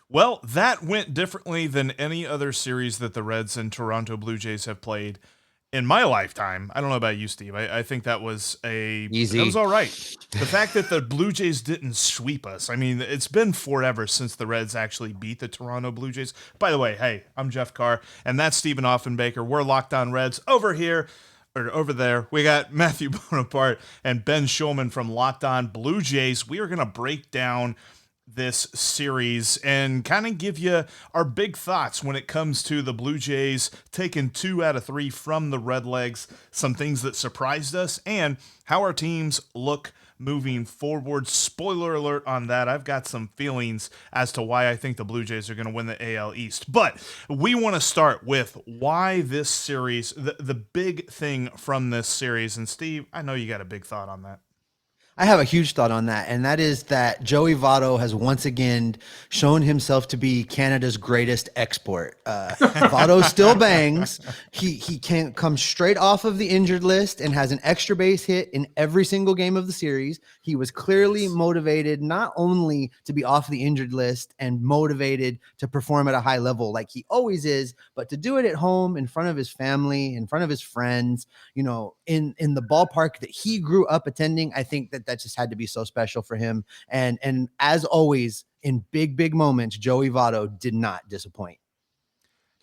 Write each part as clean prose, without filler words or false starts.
Well, that went differently than any other series that the Reds and Toronto Blue Jays have played in my lifetime. I don't know about you, Steve. I think that was Easy. all right. The fact that the Blue Jays didn't sweep us. I mean, it's been forever since the Reds actually beat the Toronto Blue Jays. By the way, hey, I'm Jeff Carr, and that's Stephen Offenbaker. We're Locked On Reds over here. Or over there, we got Matthew Bonaparte and Ben Schulman from Locked On Blue Jays. We are going to break down this series and kind of give you our big thoughts when it comes to the Blue Jays taking 2 out of 3 from the Redlegs, some things that surprised us, and how our teams look moving forward. Spoiler alert on that. I've got some feelings as to why I think the Blue Jays are going to win the AL East. But we want to start with why this series, the big thing from this series. And Steve, I know you got a big thought on that. I have a huge thought on that, and that is that Joey Votto has once again shown himself to be Canada's greatest export. Votto still bangs. He can come straight off of the injured list and has an extra base hit in every single game of the series. He was clearly motivated not only to be off the injured list and motivated to perform at a high level like he always is, but to do it at home in front of his family, in front of his friends, in the ballpark that he grew up attending. I think that just had to be so special for him. And as always, in big moments, Joey Votto did not disappoint.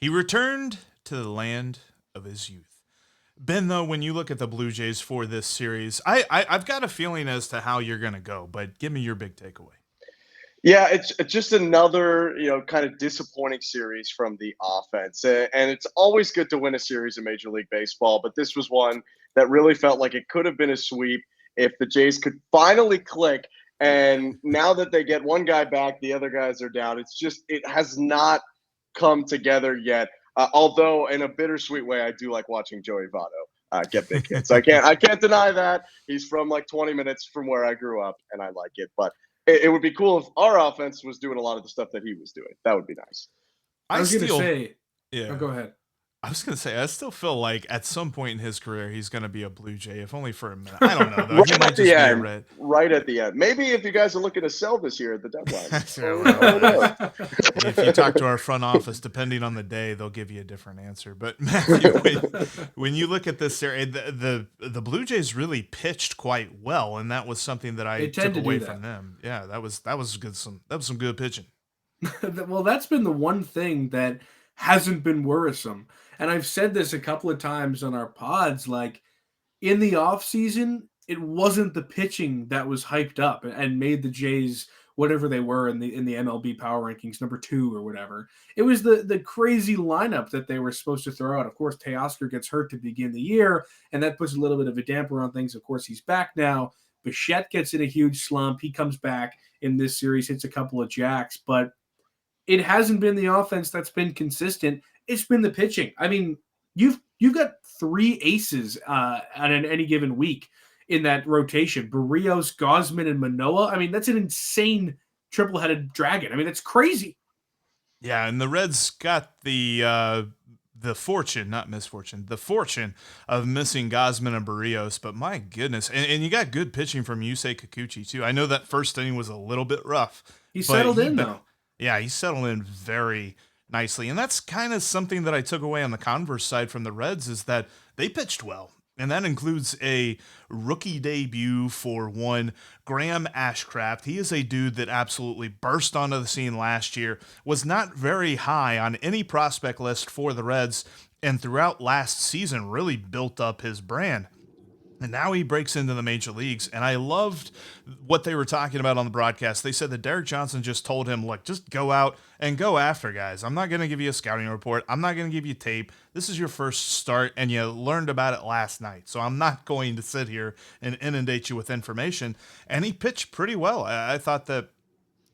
He returned to the land of his youth. Ben, though, when you look at the Blue Jays for this series, I've got a feeling as to how you're going to go, but give me your big takeaway. Yeah, it's just another, kind of disappointing series from the offense. And it's always good to win a series in Major League Baseball, but this was one that really felt like it could have been a sweep if the Jays could finally click. And now that they get one guy back, the other guys are down. It has not come together yet. Although in a bittersweet way, I do like watching Joey Votto get big hits. I can't deny that. He's from like 20 minutes from where I grew up, and I like it. But it would be cool if our offense was doing a lot of the stuff that he was doing. That would be nice. I was going to say, yeah. Oh, go ahead. I was going to say, I still feel like at some point in his career, he's going to be a Blue Jay, if only for a minute. I don't know, though. Right at the end. Right at the end. Maybe if you guys are looking to sell this year at the deadline. If you talk to our front office, depending on the day, they'll give you a different answer. But Matthew, when you look at this series, the Blue Jays really pitched quite well, and that was something that I took away from them. Yeah, that was good. That was some good pitching. Well, that's been the one thing that hasn't been worrisome. And I've said this a couple of times on our pods, like in the offseason, it wasn't the pitching that was hyped up and made the Jays whatever they were in the MLB power rankings, number 2 or whatever. It was the crazy lineup that they were supposed to throw out. Of course, Teoscar gets hurt to begin the year, and that puts a little bit of a damper on things. Of course, he's back now. Bichette gets in a huge slump. He comes back in this series, hits a couple of jacks, but it hasn't been the offense that's been consistent. It's been the pitching. I mean, you've got 3 aces at any given week in that rotation. Barrios, Gausman, and Manoah. I mean, that's an insane triple-headed dragon. I mean, that's crazy. Yeah, and the Reds got the fortune, not misfortune, the fortune of missing Gausman and Barrios, but my goodness. And you got good pitching from Yusei Kikuchi, too. I know that first inning was a little bit rough. He settled in, though. Yeah, he settled in very nicely. And that's kind of something that I took away on the converse side from the Reds is that they pitched well. And that includes a rookie debut for one, Graham Aschcraft. He is a dude that absolutely burst onto the scene last year, was not very high on any prospect list for the Reds, and throughout last season really built up his brand. And now he breaks into the major leagues, and I loved what they were talking about on the broadcast. They said that Derek Johnson just told him, look, just go out and go after guys. I'm not going to give you a scouting report. I'm not going to give you tape. This is your first start, and you learned about it last night. So I'm not going to sit here and inundate you with information. And he pitched pretty well. I thought that,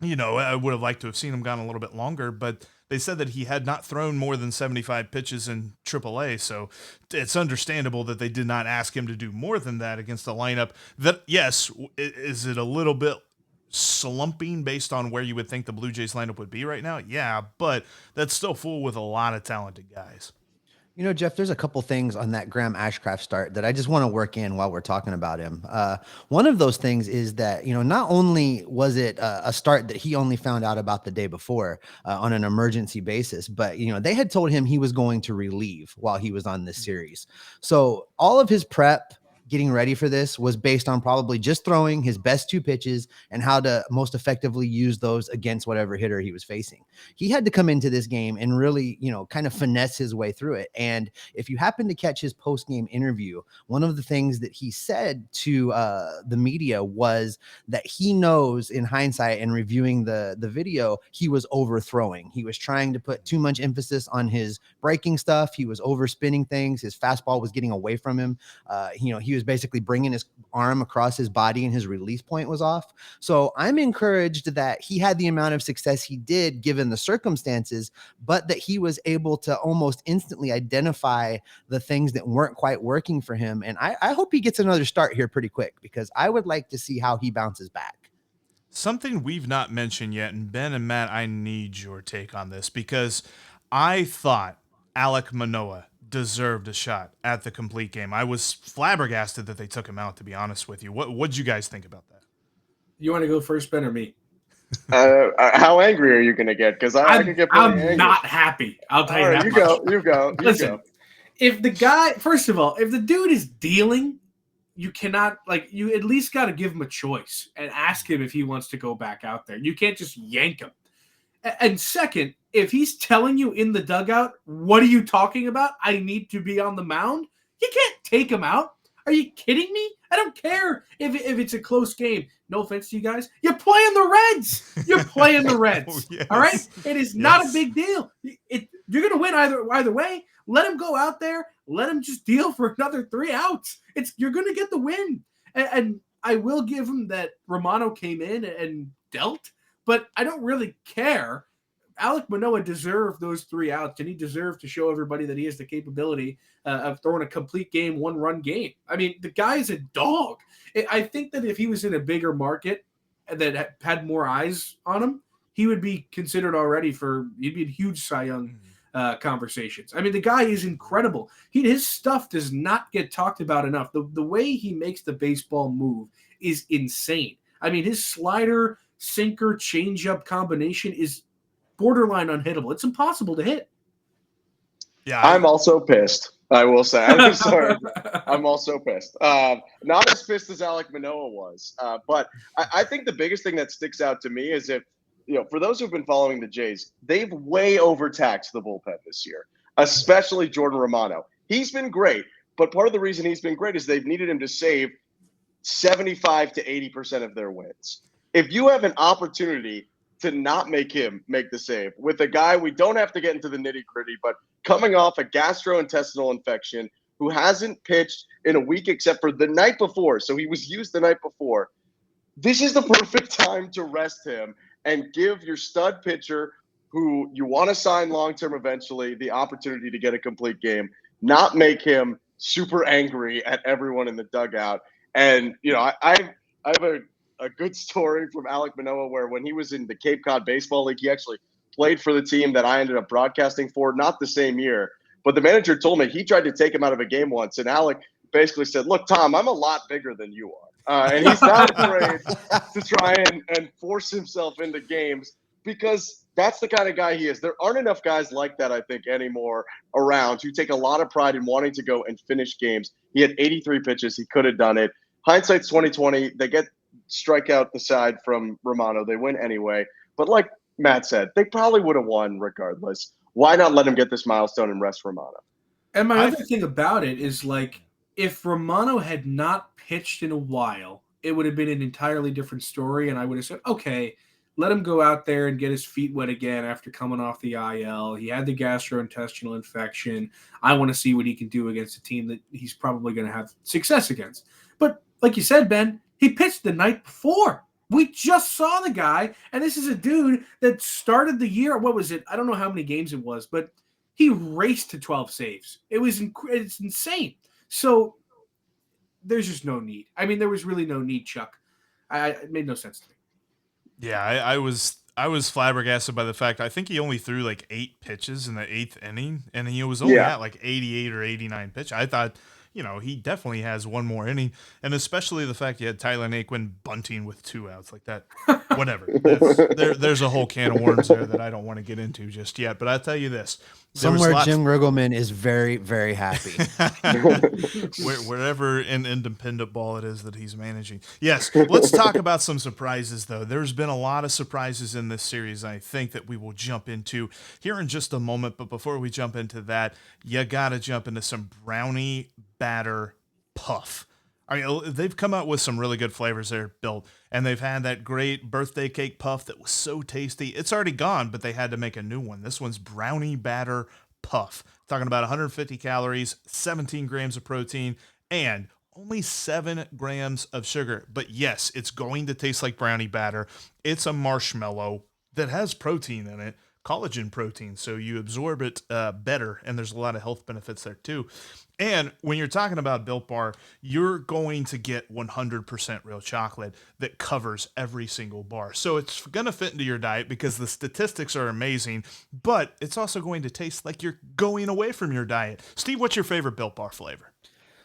I would have liked to have seen him gone a little bit longer, but they said that he had not thrown more than 75 pitches in AAA, so it's understandable that they did not ask him to do more than that against a lineup that, yes, is it a little bit slumping based on where you would think the Blue Jays lineup would be right now? Yeah, but that's still full with a lot of talented guys. You know, Jeff, there's a couple things on that Graham Ashcraft start that I just want to work in while we're talking about him. One of those things is that, not only was it a start that he only found out about the day before on an emergency basis, but, they had told him he was going to relieve while he was on this series. So all of his prep getting ready for this was based on probably just throwing his best 2 pitches and how to most effectively use those against whatever hitter he was facing. He had to come into this game and really, kind of finesse his way through it. And if you happen to catch his post-game interview, one of the things that he said to the media was that he knows in hindsight and reviewing the video, he was overthrowing. He was trying to put too much emphasis on his breaking stuff. He was overspinning things. His fastball was getting away from him. He was basically bringing his arm across his body and his release point was off. So I'm encouraged that he had the amount of success he did given the circumstances, but that he was able to almost instantly identify the things that weren't quite working for him. And I hope he gets another start here pretty quick, because I would like to see how he bounces back. Something we've not mentioned yet, and Ben and Matt, I need your take on this, because I thought Alex Manoah deserved a shot at the complete game. I was flabbergasted that they took him out, to be honest with you. What'd you guys think about that? You want to go first, Ben, or me? How angry are you going to get? Because I could get pretty angry. I'm not happy. I'll tell you that much. You go. Listen, if the guy, first of all, if the dude is dealing, you cannot, you at least got to give him a choice and ask him if he wants to go back out there. You can't just yank him. And second, if he's telling you in the dugout, what are you talking about? I need to be on the mound. You can't take him out. Are you kidding me? I don't care if it's a close game. No offense to you guys. You're playing the Reds. You're playing the Reds. Oh, yes. All right? It is not a big deal. You're going to win either way. Let him go out there. Let him just deal for another 3 outs. You're going to get the win. And I will give him that Romano came in and dealt, but I don't really care. Alex Manoah deserved those 3 outs, and he deserved to show everybody that he has the capability of throwing a complete game, 1-run game. I mean, the guy is a dog. I think that if he was in a bigger market that had more eyes on him, he would be considered already he'd be in huge Cy Young conversations. I mean, the guy is incredible. His stuff does not get talked about enough. The way he makes the baseball move is insane. I mean, his slider, sinker, changeup combination is borderline unhittable. It's impossible to hit. Yeah, I'm also pissed. I will say. I'm sorry. I'm also pissed. Not as pissed as Alex Manoah was, but I think the biggest thing that sticks out to me is for those who've been following the Jays, they've way overtaxed the bullpen this year, especially Jordan Romano. He's been great, but part of the reason he's been great is they've needed him to save 75 to 80% of their wins. If you have an opportunity to not make him make the save with a guy, we don't have to get into the nitty gritty, but coming off a gastrointestinal infection, who hasn't pitched in a week except for the night before. So he was used the night before. This is the perfect time to rest him and give your stud pitcher, who you want to sign long-term eventually, the opportunity to get a complete game, not make him super angry at everyone in the dugout. And, I have a good story from Alex Manoah where when he was in the Cape Cod Baseball League, he actually played for the team that I ended up broadcasting for, not the same year. But the manager told me he tried to take him out of a game once, and Alec basically said, "Look, Tom, I'm a lot bigger than you are." And he's not afraid to try and force himself into games, because that's the kind of guy he is. There aren't enough guys like that, I think, anymore around, who take a lot of pride in wanting to go and finish games. He had 83 pitches. He could have done it. Hindsight's 2020. They get strikeout the side from Romano. They win anyway. But like Matt said, they probably would have won regardless. Why not let him get this milestone and rest Romano? And my other thing about it is, if Romano had not pitched in a while, it would have been an entirely different story, and I would have said, okay, let him go out there and get his feet wet again after coming off the IL. He had the gastrointestinal infection. I want to see what he can do against a team that he's probably going to have success against. But like you said, Ben, he pitched the night before. We just saw the guy, and this is a dude that started the year. What was it? I don't know how many games it was, but he raced to 12 saves. It's insane. So there's just no need. I mean, there was really no need, Chuck. It made no sense to me. Yeah, I was I was flabbergasted by the fact I think he only threw like 8 pitches in the 8th inning, and he was only at like 88 or 89 pitch. I thought, he definitely has one more inning, and especially the fact you had Tyler Naquin bunting with 2 outs like that. Whatever. There's a whole can of worms there that I don't want to get into just yet. But I'll tell you this: somewhere Jim Riggleman is very, very happy. Wherever in independent ball it is that he's managing. Yes, let's talk about some surprises, though. There's been a lot of surprises in this series, I think, that we will jump into here in just a moment. But before we jump into that, you got to jump into some Brownie batter puff. I mean, they've come out with some really good flavors there, Bill, and they've had that great birthday cake puff that was so tasty. It's already gone, but they had to make a new one. This one's Brownie batter puff. Talking about 150 calories, 17 grams of protein, and only 7 grams of sugar. But yes, it's going to taste like brownie batter. It's a marshmallow that has protein in it, collagen protein, so you absorb it better, and there's a lot of health benefits there too. And when you're talking about Built Bar, you're going to get 100% real chocolate that covers every single bar. So it's going to fit into your diet because the statistics are amazing, but it's also going to taste like you're going away from your diet. Steve, what's your favorite Built Bar flavor?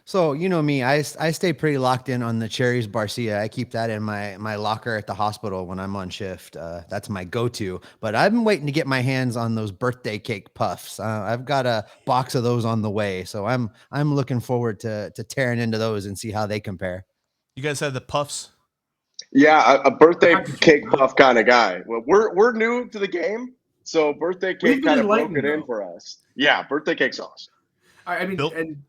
So, you know me, I stay pretty locked in on the Cherries Barcia. I keep that in my locker at the hospital when I'm on shift. That's my go-to. But I've been waiting to get my hands on those birthday cake puffs. I've got a box of those on the way. So I'm looking forward to tearing into those and see how they compare. You guys had the puffs? Yeah, a birthday cake puff kind of guy. Well, we're new to the game, so birthday cake kind of broke it in for us. Yeah, birthday cake's awesome. I mean, and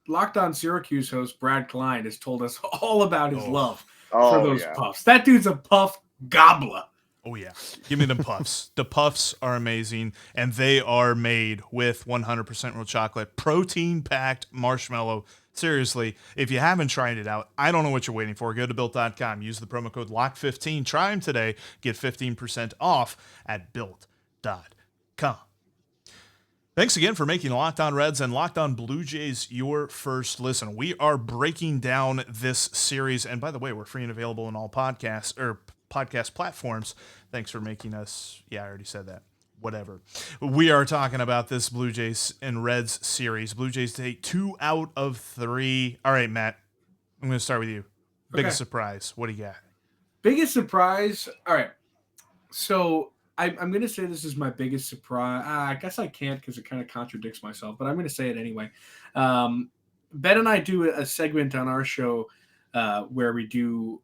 Locked On Syracuse host Brad Klein has told us all about his love for those puffs. That dude's a puff gobbler. Oh, yeah. Give me them puffs. The puffs are amazing, and they are made with 100% real chocolate, protein-packed marshmallow. Seriously, if you haven't tried it out, I don't know what you're waiting for. Go to Built.com. Use the promo code LOCK15. Try them today. Get 15% off at Built.com. Thanks again for making Locked On Reds and Locked On Blue Jays your first listen. We are breaking down this series, and by the way, we're free and available in all podcast platforms. Thanks for making us. Yeah, I already said that. Whatever. We are talking about this Blue Jays and Reds series. Blue Jays take 2 out of 3. All right, Matt, I'm going to start with you. Biggest surprise. What do you got? Biggest surprise. All right. So I'm going to say this is my biggest surprise. I guess I can't because it kind of contradicts myself, but I'm going to say it anyway. Ben and I do a segment on our show where we do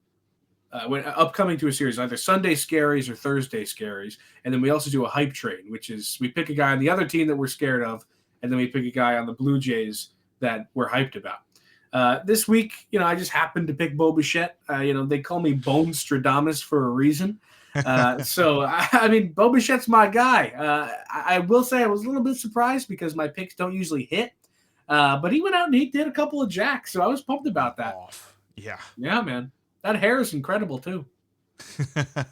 when upcoming to a series, either Sunday scaries or Thursday scaries. And then we also do a hype train, which is we pick a guy on the other team that we're scared of, and then we pick a guy on the Blue Jays that we're hyped about. This week, I just happened to pick Bo Bichette. They call me Bone Stradamus for a reason. So, I mean, Bo Bichette's my guy. I will say I was a little bit surprised because my picks don't usually hit. But he went out and he did a couple of jacks, so I was pumped about that. Yeah. Yeah, man. That hair is incredible, too.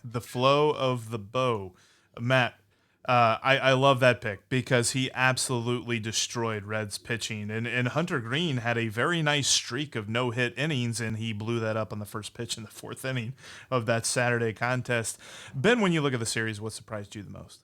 The flow of the bow. Matt, I love that pick because he absolutely destroyed Reds pitching. And Hunter Green had a very nice streak of no-hit innings, and he blew that up on the first pitch in the 4th inning of that Saturday contest. Ben, when you look at the series, what surprised you the most?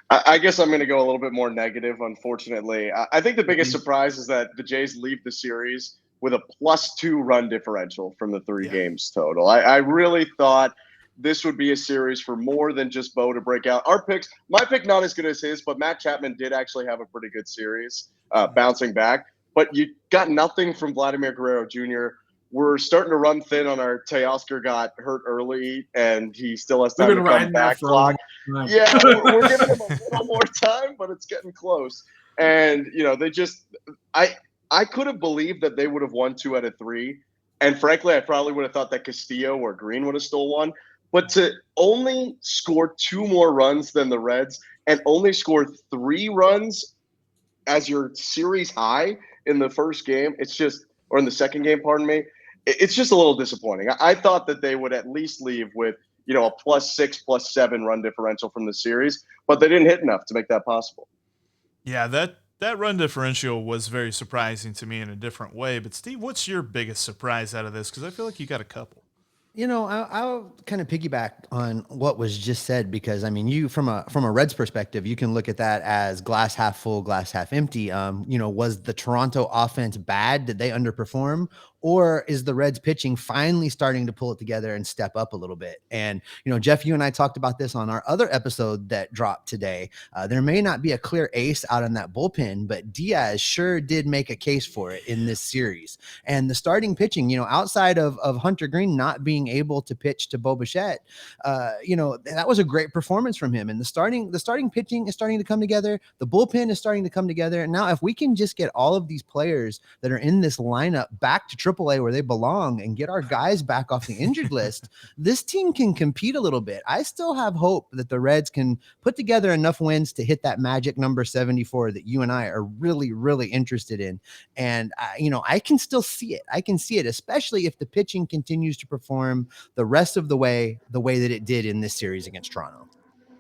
I guess I'm going to go a little bit more negative, unfortunately. I think the biggest surprise is that the Jays leave the series with a +2 run differential from the 3 games total. I really thought this would be a series for more than just Bo to break out. Our picks, my pick not as good as his, but Matt Chapman did actually have a pretty good series bouncing back. But you got nothing from Vladimir Guerrero Jr. We're starting to run thin on our Teoscar got hurt early, and he still has time to come back. Yeah, we're giving him a little more time, but it's getting close. And, they just – I could have believed that they would have won 2 out of 3. And frankly, I probably would have thought that Castillo or Green would have still won. But to only score 2 more runs than the Reds and only score 3 runs as your series high in the first game, or in the second game, pardon me, it's just a little disappointing. I thought that they would at least leave with, a +6, +7 run differential from the series, but they didn't hit enough to make that possible. Yeah, that run differential was very surprising to me in a different way. But Steve, what's your biggest surprise out of this? Because I feel like you got a couple. I'll kind of piggyback on what was just said, because I mean, you from a Reds perspective, you can look at that as glass half full, glass half empty. Was the Toronto offense bad? Did they underperform? Or is the Reds pitching finally starting to pull it together and step up a little bit? And, Jeff, you and I talked about this on our other episode that dropped today. There may not be a clear ace out in that bullpen, but Diaz sure did make a case for it in this series. And the starting pitching, outside of Hunter Green not being able to pitch to Bo Bichette, that was a great performance from him. And the starting pitching is starting to come together. The bullpen is starting to come together. And now, if we can just get all of these players that are in this lineup back to AAA where they belong and get our guys back off the injured list, this team can compete a little bit. I still have hope that the Reds can put together enough wins to hit that magic number 74 that you and I are really, really interested in. And, I can still see it. I can see it, especially if the pitching continues to perform the rest of the way that it did in this series against Toronto.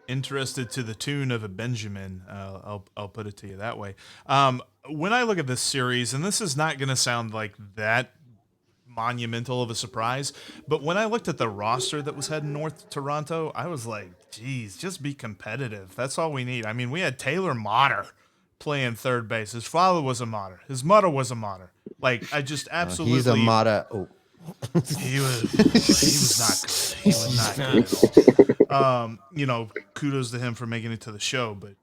Interested to the tune of a Benjamin. I'll put it to you that way. When I look at this series, and this is not going to sound like that monumental of a surprise, but when I looked at the roster that was heading north to Toronto, I was like, geez, just be competitive. That's all we need. I mean, we had Taylor Motter playing third base. His father was a Motter. His mother was a Motter. Like, I just absolutely... he's a Motter. Oh. He was not good. He was not good at all. Kudos to him for making it to the show, but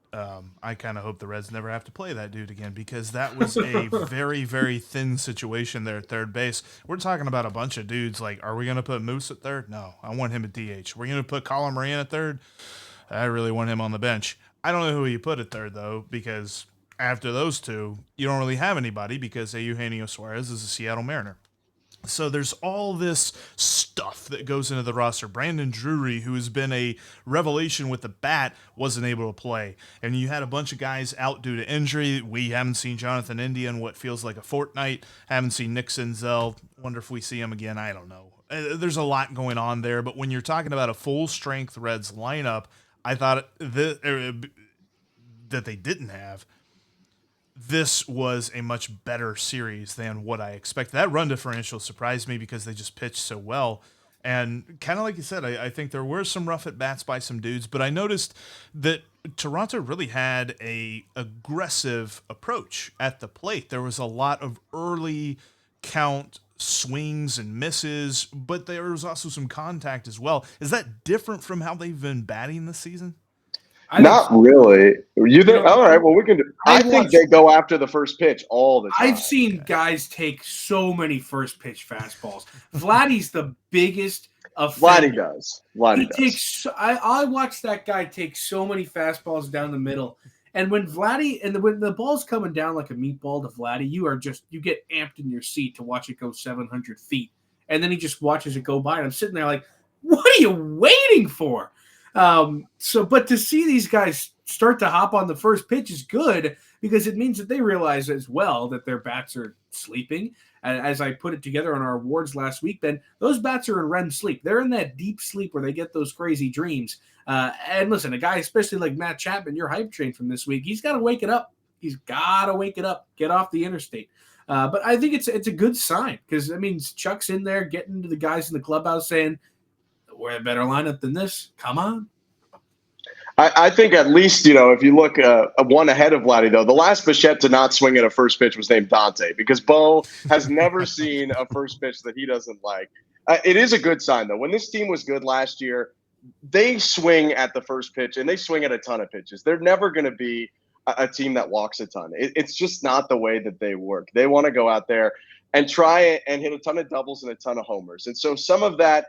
I kind of hope the Reds never have to play that dude again, because that was a very, very thin situation there at third base. We're talking about a bunch of dudes. Like, are we going to put Moose at third? No, I want him at DH. We're going to put Colin Moran at third? I really want him on the bench. I don't know who you put at third, though, because after those two, you don't really have anybody, because Eugenio Suarez is a Seattle Mariner. So there's all this stuff that goes into the roster. Brandon Drury, who has been a revelation with the bat, wasn't able to play. And you had a bunch of guys out due to injury. We haven't seen Jonathan India in what feels like a fortnight. Haven't seen Nick Senzel. Wonder if we see him again. I don't know. There's a lot going on there. But when you're talking about a full-strength Reds lineup, I thought that they didn't have. This was a much better series than what I expected. That run differential surprised me because they just pitched so well. And kind of like you said, I think there were some rough at-bats by some dudes, but I noticed that Toronto really had a aggressive approach at the plate. There was a lot of early count swings and misses, but there was also some contact as well. Is that different from how they've been batting this season? Not really. You think? All right. Well, we can. I think they go after the first pitch all the time. I've seen guys take so many first pitch fastballs. Vladdy's the biggest offender. Vladdy does. Vladdy does. I watched that guy take so many fastballs down the middle. And when when the ball's coming down like a meatball to Vladdy, you get amped in your seat to watch it go 700 feet. And then he just watches it go by. And I'm sitting there like, what are you waiting for? But to see these guys start to hop on the first pitch is good, because it means that they realize as well that their bats are sleeping. And as I put it together on our awards last week, Ben, those bats are in REM sleep. They're in that deep sleep where they get those crazy dreams. And listen, a guy, especially like Matt Chapman, your hype train from this week, he's got to wake it up. He's got to wake it up, get off the interstate. But I think it's a good sign, because that means Chuck's in there getting to the guys in the clubhouse saying, we're a better lineup than this. Come on. I think at least, if you look one ahead of Vladdy, though, the last Bichette to not swing at a first pitch was named Dante, because Bo has never seen a first pitch that he doesn't like. It is a good sign, though. When this team was good last year, they swing at the first pitch, and they swing at a ton of pitches. They're never going to be a team that walks a ton. It's just not the way that they work. They want to go out there and try and hit a ton of doubles and a ton of homers. And so some of that,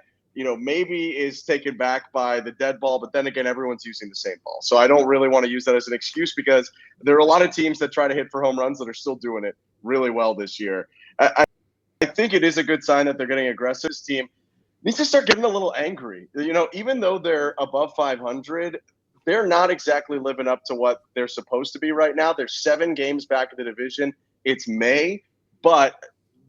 maybe is taken back by the dead ball, but then again, everyone's using the same ball. So I don't really want to use that as an excuse, because there are a lot of teams that try to hit for home runs that are still doing it really well this year. I think it is a good sign that they're getting aggressive. This team needs to start getting a little angry. Even though they're above 500, they're not exactly living up to what they're supposed to be right now. They're 7 games back in the division. It's May, but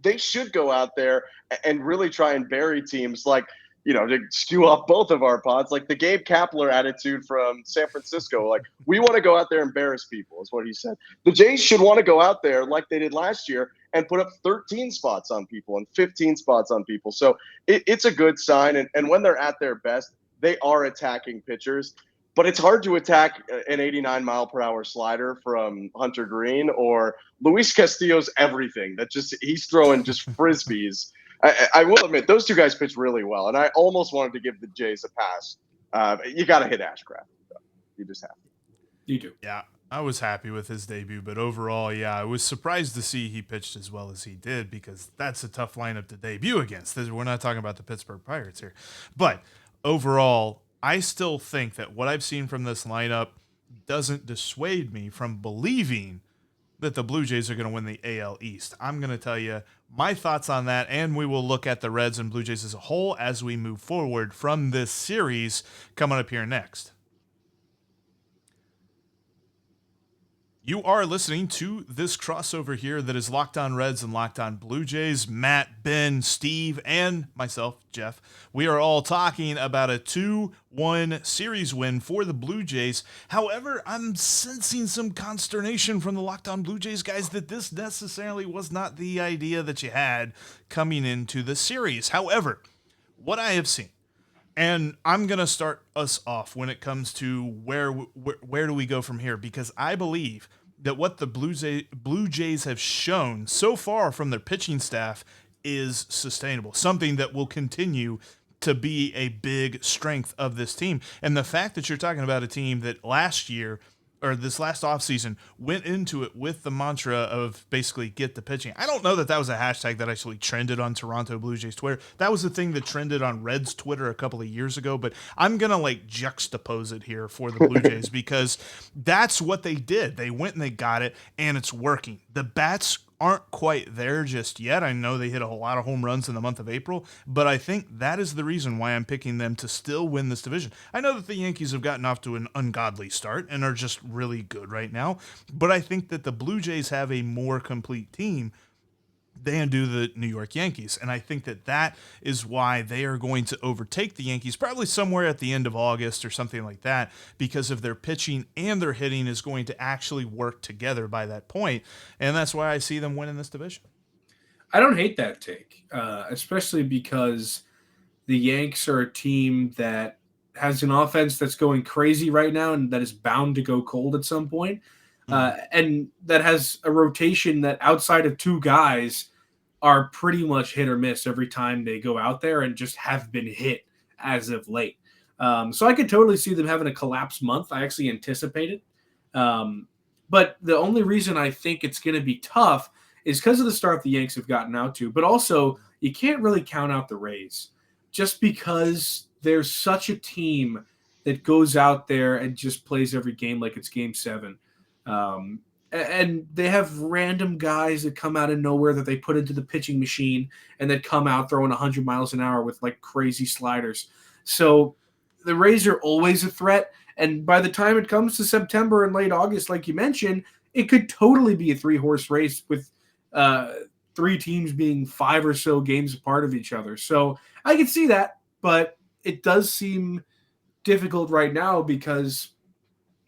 they should go out there and really try and bury teams like, to skew off both of our pods, like the Gabe Kapler attitude from San Francisco. Like, we want to go out there and embarrass people, is what he said. The Jays should want to go out there like they did last year and put up 13 spots on people and 15 spots on people. So it's a good sign. And when they're at their best, they are attacking pitchers. But it's hard to attack an 89-mile-per-hour slider from Hunter Green or Luis Castillo's everything. He's throwing just frisbees. I will admit, those two guys pitch really well, and I almost wanted to give the Jays a pass. You got to hit Ashcraft. You just have to. You do. Yeah, I was happy with his debut, but overall, yeah, I was surprised to see he pitched as well as he did because that's a tough lineup to debut against. We're not talking about the Pittsburgh Pirates here. But overall, I still think that what I've seen from this lineup doesn't dissuade me from believing that the Blue Jays are going to win the AL East. I'm going to tell you my thoughts on that, and we will look at the Reds and Blue Jays as a whole as we move forward from this series coming up here next. You are listening to this crossover here that is Locked On Reds and Locked On Blue Jays. Matt, Ben, Steve, and myself, Jeff. We are all talking about a 2-1 series win for the Blue Jays. However, I'm sensing some consternation from the Locked On Blue Jays guys that this necessarily was not the idea that you had coming into the series. However, what I have seen, and I'm going to start us off when it comes to where do we go from here, because I believe that what the Blue Jays have shown so far from their pitching staff is sustainable, something that will continue to be a big strength of this team. And the fact that you're talking about a team that last year or this last offseason went into it with the mantra of basically get the pitching. I don't know that was a hashtag that actually trended on Toronto Blue Jays Twitter. That was the thing that trended on Reds Twitter a couple of years ago, but I'm going to juxtapose it here for the Blue Jays because that's what they did. They went and they got it, and it's working. The bats aren't quite there just yet. I know they hit a whole lot of home runs in the month of April, but I think that is the reason why I'm picking them to still win this division. I know that the Yankees have gotten off to an ungodly start and are just really good right now, but I think that the Blue Jays have a more complete team than do the New York Yankees. And I think that is why they are going to overtake the Yankees probably somewhere at the end of August or something like that, because of their pitching and their hitting is going to actually work together by that point. And that's why I see them winning this division. I don't hate that take, especially because the Yanks are a team that has an offense that's going crazy right now and that is bound to go cold at some point. And that has a rotation that outside of two guys are pretty much hit or miss every time they go out there and just have been hit as of late. So I could totally see them having a collapse month. I actually anticipate it. But the only reason I think it's going to be tough is because of the start the Yanks have gotten out to, but also you can't really count out the Rays just because there's such a team that goes out there and just plays every game like it's game 7. And they have random guys that come out of nowhere that they put into the pitching machine and that come out throwing 100 miles an hour with crazy sliders. So the Rays are always a threat. And by the time it comes to September and late August, like you mentioned, it could totally be a 3-horse race with 3 teams being 5 or so games apart of each other. So I can see that, but it does seem difficult right now because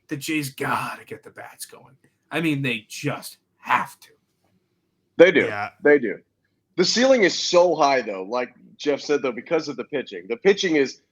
the Jays got to get the bats going. I mean, they just have to. They do. Yeah. They do. The ceiling is so high, though, like Jeff said, though, because of the pitching. The pitching is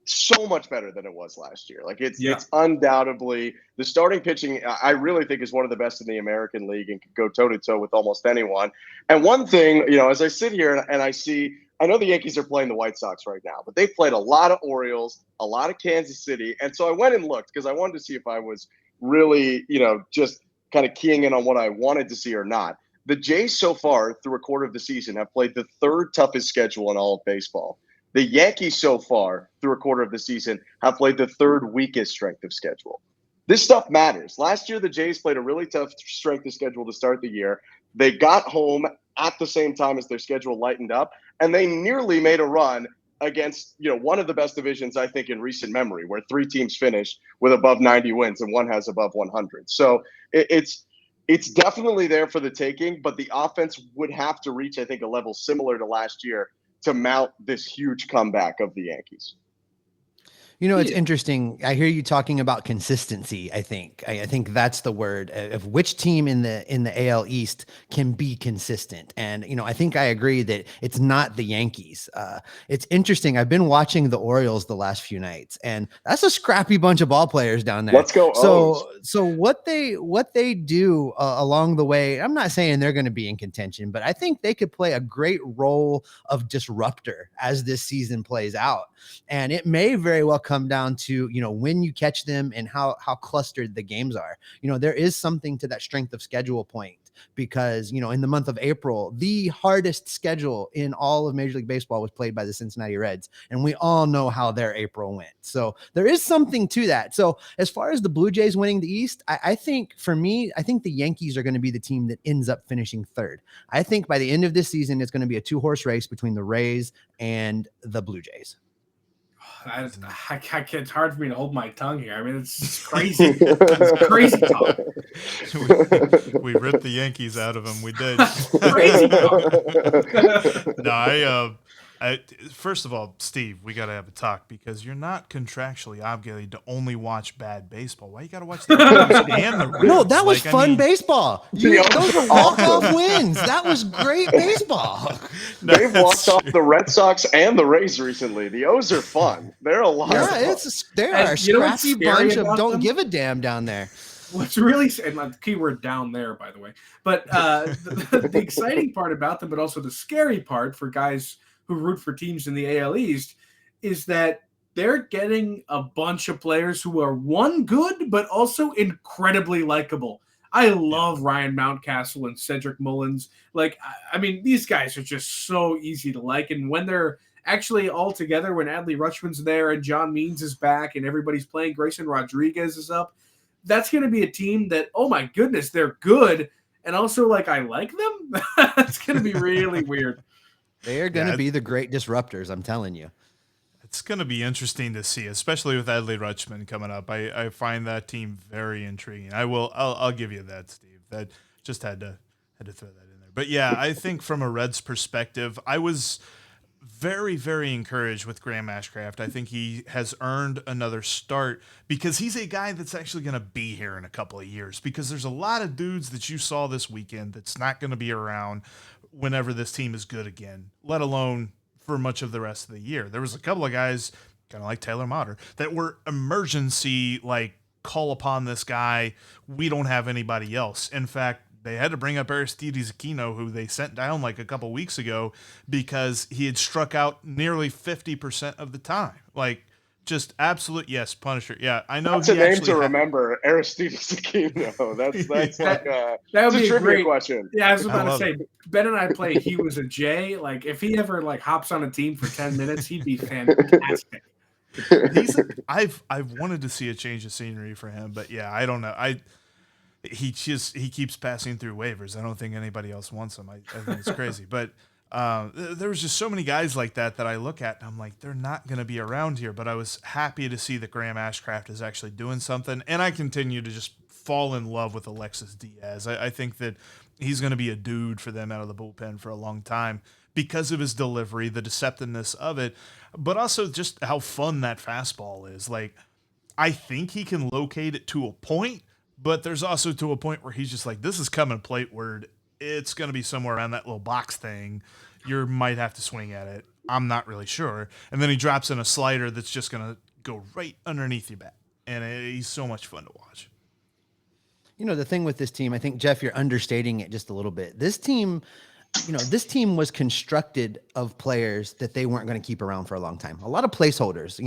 so much better than it was last year. It's undoubtedly the starting pitching. I really think is one of the best in the American League and can go toe-to-toe with almost anyone. And one thing, as I sit here and I know the Yankees are playing the White Sox right now, but they've played a lot of Orioles, a lot of Kansas City. And so I went and looked because I wanted to see if I was really, just kind of keying in on what I wanted to see or not. The Jays so far through a quarter of the season have played the 3rd toughest schedule in all of baseball. The Yankees so far through a quarter of the season have played the 3rd weakest strength of schedule. This stuff matters. Last year, the Jays played a really tough strength of schedule to start the year. They got home at the same time as their schedule lightened up, and they nearly made a run against, one of the best divisions, I think, in recent memory, where 3 teams finished with above 90 wins and one has above 100. So it's definitely there for the taking, but the offense would have to reach, I think, a level similar to last year to mount this huge comeback of the Yankees. It's interesting. I hear you talking about consistency. I think that's the word of which team in the AL East can be consistent. And I think I agree that it's not the Yankees. It's interesting. I've been watching the Orioles the last few nights, and that's a scrappy bunch of ball players down there. Let's go O's. So what they do along the way, I'm not saying they're going to be in contention, but I think they could play a great role of disruptor as this season plays out. And it may very well come down to, when you catch them and how clustered the games are. There is something to that strength of schedule point because, in the month of April, the hardest schedule in all of Major League Baseball was played by the Cincinnati Reds. And we all know how their April went. So there is something to that. So as far as the Blue Jays winning the East, I think for me, I think the Yankees are going to be the team that ends up finishing third. I think by the end of this season, it's going to be a 2-horse race between the Rays and the Blue Jays. It's hard for me to hold my tongue here. I mean, it's crazy. It's crazy talk. We ripped the Yankees out of them. We did. Crazy talk. No, first of all, Steve, we got to have a talk because you're not contractually obligated to only watch bad baseball. Why you got to watch the Yankees and the Reds? No, that was fun baseball. Those were walk-off wins. That was great baseball. They've walked off the Red Sox and the Rays recently. The O's are fun. They're a lot of fun. They're a scrappy bunch of don't give a damn down there. What's really, and the keyword down there, by the way, but the exciting part about them, but also the scary part for guys who root for teams in the AL East, is that they're getting a bunch of players who are good, but also incredibly likable. I love Ryan Mountcastle and Cedric Mullins. These guys are just so easy to like. And when they're actually all together, when Adley Rutschman's there and John Means is back and everybody's playing, Grayson Rodriguez is up, that's going to be a team that, oh my goodness, they're good. And also, I like them. It's going to be really weird. They are going to be the great disruptors, I'm telling you. It's going to be interesting to see, especially with Adley Rutschman coming up. I find that team very intriguing. I'll give you that, Steve. That just had to throw that in there. But yeah, I think from a Reds perspective, I was very, very encouraged with Graham Aschcraft. I think he has earned another start because he's a guy that's actually going to be here in a couple of years, because there's a lot of dudes that you saw this weekend that's not going to be around whenever this team is good again, let alone for much of the rest of the year. There was a couple of guys, kind of like Taylor Motter, that were emergency, call upon this guy. We don't have anybody else. In fact, they had to bring up Aristides Aquino, who they sent down a couple weeks ago because he had struck out nearly 50% of the time. Just absolute, yes, Punisher. Yeah, I know. That's a name to remember, Aristides Aquino. That's that would be a trivia question. Yeah, I was about to say, Ben and I play He Was a J. If he ever hops on a team for 10 minutes, he'd be fantastic. I've wanted to see a change of scenery for him, but yeah, I don't know. He keeps passing through waivers. I don't think anybody else wants him. I think it's crazy, but. There was just so many guys like that I look at and I'm like, they're not going to be around here. But I was happy to see that Graham Aschcraft is actually doing something. And I continue to just fall in love with Alexis Diaz. I think that he's going to be a dude for them out of the bullpen for a long time because of his delivery, the deceptiveness of it, but also just how fun that fastball is. I think he can locate it to a point, but there's also to a point where he's just this is coming plateward. It's going to be somewhere around that little box thing. You might have to swing at it. I'm not really sure. And then he drops in a slider that's just going to go right underneath your bat. And he's so much fun to watch. The thing with this team, I think, Jeff, you're understating it just a little bit. This team was constructed of players that they weren't going to keep around for a long time. A lot of placeholders.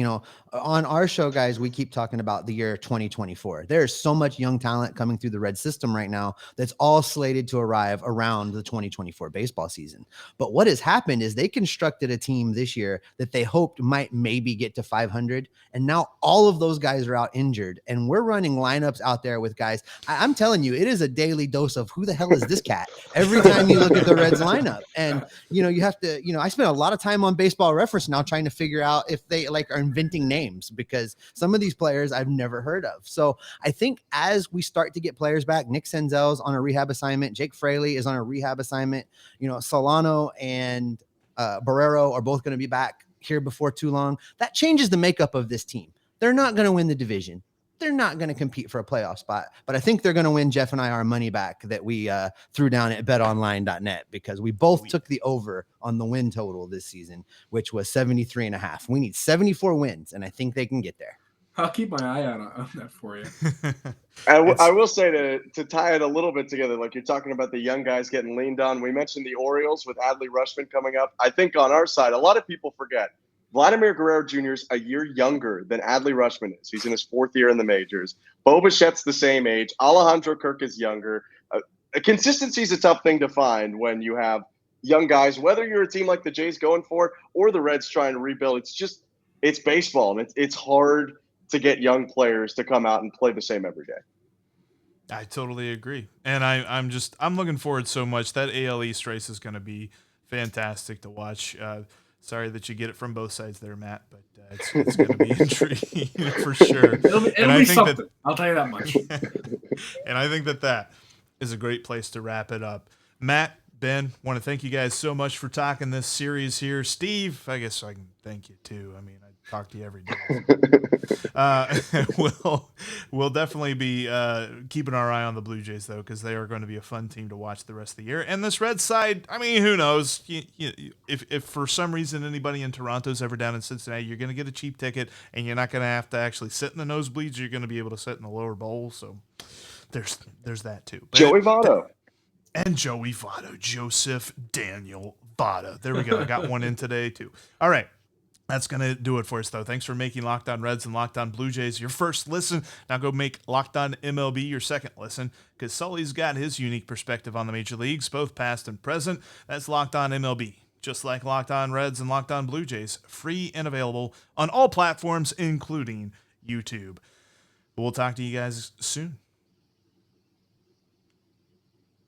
On our show, guys, we keep talking about the year 2024. There's so much young talent coming through the Red system right now that's all slated to arrive around the 2024 baseball season. But what has happened is they constructed a team this year that they hoped might maybe get to 500. And now all of those guys are out injured. And we're running lineups out there with guys. I'm telling you, it is a daily dose of who the hell is this cat? Every time you look at the Reds lineup. And, you have to, I spend a lot of time on Baseball Reference now trying to figure out if they are inventing names, because some of these players I've never heard of. So I think as we start to get players back, Nick Senzel's on a rehab assignment. Jake Fraley is on a rehab assignment. Solano and Barrero are both going to be back here before too long. That changes the makeup of this team. They're not going to win the division. They're not going to compete for a playoff spot, but I think they're going to win Jeff and I our money back that we threw down at betonline.net, because we both took the over on the win total this season, which was 73.5. We need 74 wins, and I think they can get there. I'll keep my eye out on that for you. I will say to tie it a little bit together, like you're talking about the young guys getting leaned on. We mentioned the Orioles with Adley Rutschman coming up. I think on our side, a lot of people forget Vladimir Guerrero Jr. is a year younger than Adley Rutschman is. He's in his 4th year in the majors. Bo Bichette's the same age. Alejandro Kirk is younger. Consistency is a tough thing to find when you have young guys, whether you're a team like the Jays going for it or the Reds trying to rebuild. It's baseball, and it's hard to get young players to come out and play the same every day. I totally agree. And I'm looking forward so much. That AL East race is going to be fantastic to watch. Sorry that you get it from both sides there, Matt, but it's going to be intriguing for sure. It'll be something. I'll tell you that much. And I think that is a great place to wrap it up. Matt, Ben, want to thank you guys so much for talking this series here. Steve, I guess I can thank you too. I mean, I talk to you every day. We'll definitely be keeping our eye on the Blue Jays, though, because they are going to be a fun team to watch the rest of the year. And this Red side, I mean, who knows? If for some reason anybody in Toronto's ever down in Cincinnati, you're going to get a cheap ticket, and you're not going to have to actually sit in the nosebleeds. You're going to be able to sit in the lower bowl. So there's that too. But Joey Votto. And Joey Votto, Joseph Daniel Votto. There we go. I got one in today, too. All right. That's going to do it for us, though. Thanks for making Locked On Reds and Locked On Blue Jays your first listen. Now go make Locked On MLB your second listen, because Sully's got his unique perspective on the major leagues, both past and present. That's Locked On MLB. Just like Locked On Reds and Locked On Blue Jays, free and available on all platforms, including YouTube. We'll talk to you guys soon.